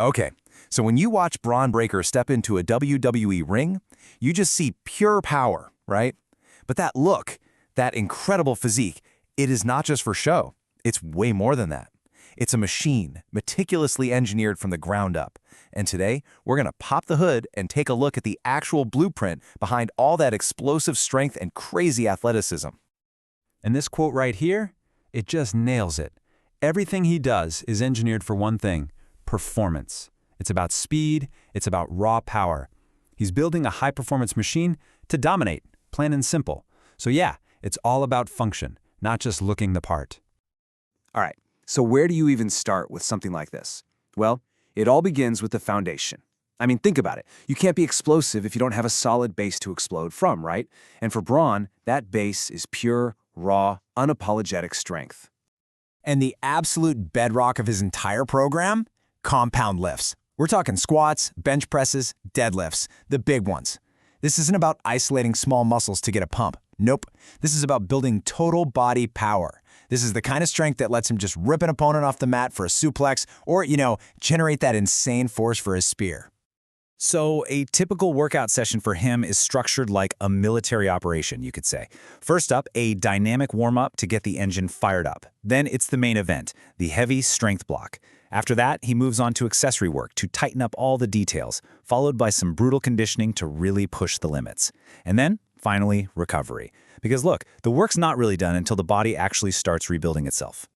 Okay, so when you watch Bron Breakker step into a WWE ring, you just see pure power, right? But that look, that incredible physique, it is not just for show. It's way more than that. It's a machine, meticulously engineered from the ground up. And today, we're going to pop the hood and take a look at the actual blueprint behind all that explosive strength and crazy athleticism. And this quote right here, it just nails it. Everything he does is engineered for one thing: performance. It's about speed, it's about raw power. He's building a high-performance machine to dominate, plain and simple. So yeah, it's all about function, not just looking the part. All right, so where do you even start with something like this? Well, it all begins with the foundation. I mean, think about it. You can't be explosive if you don't have a solid base to explode from, right? And for Bron, that base is pure, raw, unapologetic strength. And the absolute bedrock of his entire program? Compound lifts. We're talking squats, bench presses, deadlifts, the big ones. This isn't about isolating small muscles to get a pump. Nope. This is about building total body power. This is the kind of strength that lets him just rip an opponent off the mat for a suplex or, generate that insane force for his spear. So a typical workout session for him is structured like a military operation, you could say. First up, a dynamic warm-up to get the engine fired up. Then it's the main event, the heavy strength block. After that, he moves on to accessory work to tighten up all the details, followed by some brutal conditioning to really push the limits. And then, finally, recovery. Because look, the work's not really done until the body actually starts rebuilding itself.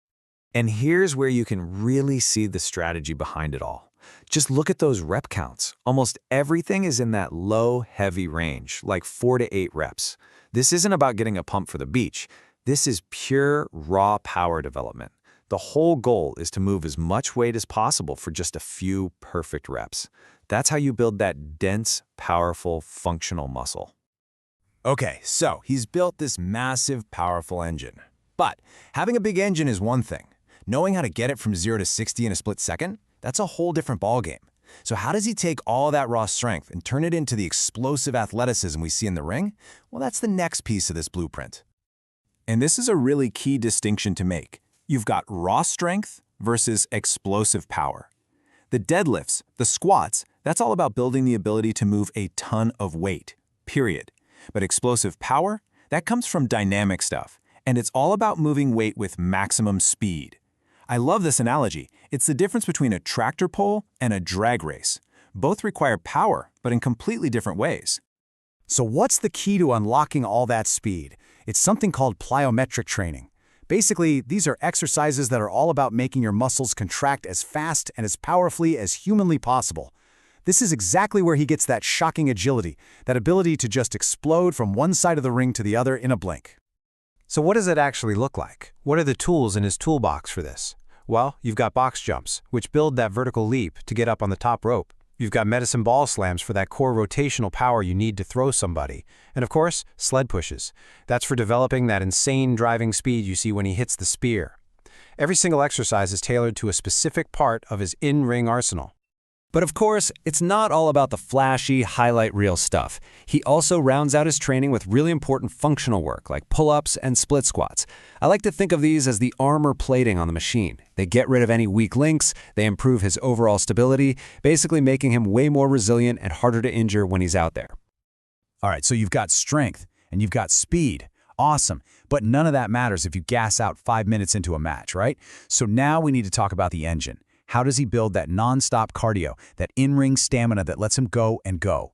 And here's where you can really see the strategy behind it all. Just look at those rep counts. Almost everything is in that low, heavy range, like 4 to 8 reps. This isn't about getting a pump for the beach. This is pure, raw power development. The whole goal is to move as much weight as possible for just a few perfect reps. That's how you build that dense, powerful, functional muscle. Okay, so he's built this massive, powerful engine. But having a big engine is one thing. Knowing how to get it from 0 to 60 in a split second, that's a whole different ballgame. So how does he take all that raw strength and turn it into the explosive athleticism we see in the ring? Well, that's the next piece of this blueprint. And this is a really key distinction to make. You've got raw strength versus explosive power. The deadlifts, the squats, that's all about building the ability to move a ton of weight, period. But explosive power, that comes from dynamic stuff, and it's all about moving weight with maximum speed. I love this analogy. It's the difference between a tractor pull and a drag race. Both require power, but in completely different ways. So what's the key to unlocking all that speed? It's something called plyometric training. Basically, these are exercises that are all about making your muscles contract as fast and as powerfully as humanly possible. This is exactly where he gets that shocking agility, that ability to just explode from one side of the ring to the other in a blink. So what does it actually look like? What are the tools in his toolbox for this? Well, you've got box jumps, which build that vertical leap to get up on the top rope. You've got medicine ball slams for that core rotational power you need to throw somebody. And of course, sled pushes. That's for developing that insane driving speed you see when he hits the spear. Every single exercise is tailored to a specific part of his in-ring arsenal. But of course, it's not all about the flashy, highlight reel stuff. He also rounds out his training with really important functional work like pull-ups and split squats. I like to think of these as the armor plating on the machine. They get rid of any weak links, they improve his overall stability, basically making him way more resilient and harder to injure when he's out there. All right, so you've got strength and you've got speed. Awesome. But none of that matters if you gas out 5 minutes into a match, right? So now we need to talk about the engine. How does he build that non-stop cardio, that in-ring stamina that lets him go and go?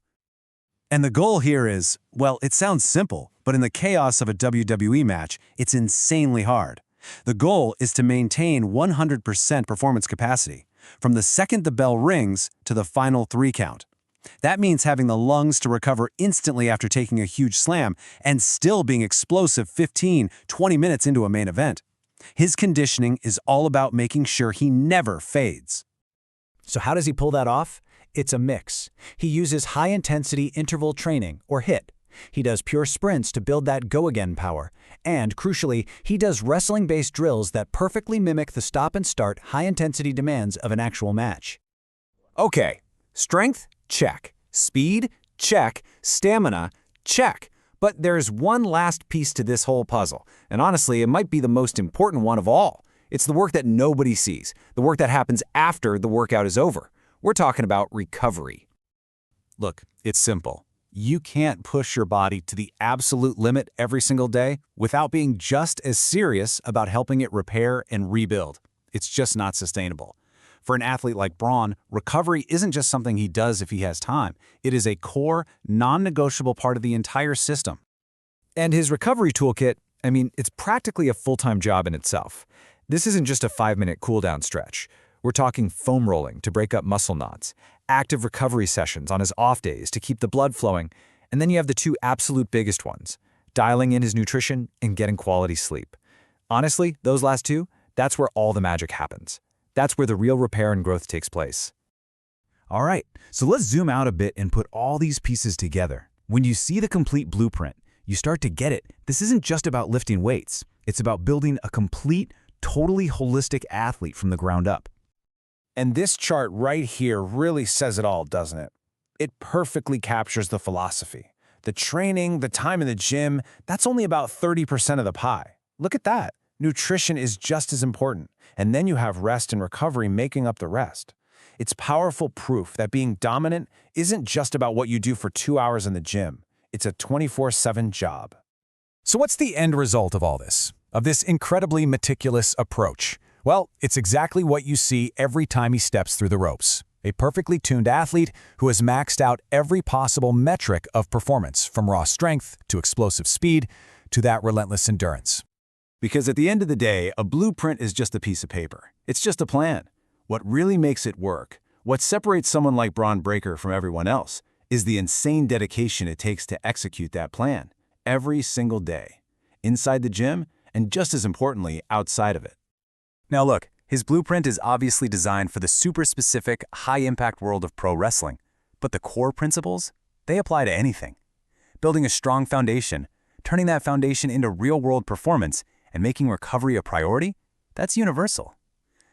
And the goal here is, well, it sounds simple, but in the chaos of a WWE match, it's insanely hard. The goal is to maintain 100% performance capacity, from the second the bell rings to the final 3 count. That means having the lungs to recover instantly after taking a huge slam and still being explosive 15, 20 minutes into a main event. His conditioning is all about making sure he never fades. So how does he pull that off? It's a mix. He uses high-intensity interval training, or HIIT. He does pure sprints to build that go-again power. And, crucially, he does wrestling-based drills that perfectly mimic the stop-and-start high-intensity demands of an actual match. Okay, strength? Check. Speed? Check. Stamina? Check. But there's one last piece to this whole puzzle, and honestly, it might be the most important one of all. It's the work that nobody sees, the work that happens after the workout is over. We're talking about recovery. Look, it's simple. You can't push your body to the absolute limit every single day without being just as serious about helping it repair and rebuild. It's just not sustainable. For an athlete like Bron, recovery isn't just something he does if he has time. It is a core, non-negotiable part of the entire system. And his recovery toolkit, it's practically a full-time job in itself. This isn't just a 5-minute cool-down stretch. We're talking foam rolling to break up muscle knots, active recovery sessions on his off days to keep the blood flowing, and then you have the two absolute biggest ones, dialing in his nutrition and getting quality sleep. Honestly, those last two, that's where all the magic happens. That's where the real repair and growth takes place. All right, so let's zoom out a bit and put all these pieces together. When you see the complete blueprint, you start to get it. This isn't just about lifting weights. It's about building a complete, totally holistic athlete from the ground up. And this chart right here really says it all, doesn't it? It perfectly captures the philosophy. The training, the time in the gym, that's only about 30% of the pie. Look at that. Nutrition is just as important, and then you have rest and recovery making up the rest. It's powerful proof that being dominant isn't just about what you do for 2 hours in the gym. It's a 24/7 job. So what's the end result of all this? Of this incredibly meticulous approach? Well, it's exactly what you see every time he steps through the ropes. A perfectly tuned athlete who has maxed out every possible metric of performance, from raw strength to explosive speed to that relentless endurance. Because at the end of the day, a blueprint is just a piece of paper. It's just a plan. What really makes it work, what separates someone like Bron Breakker from everyone else, is the insane dedication it takes to execute that plan every single day, inside the gym and just as importantly, outside of it. Now look, his blueprint is obviously designed for the super specific, high-impact world of pro wrestling, but the core principles, they apply to anything. Building a strong foundation, turning that foundation into real-world performance, and making recovery a priority, that's universal.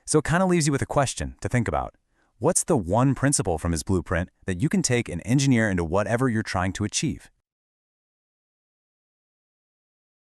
So it kind of leaves you with a question to think about. What's the one principle from his blueprint that you can take and engineer into whatever you're trying to achieve?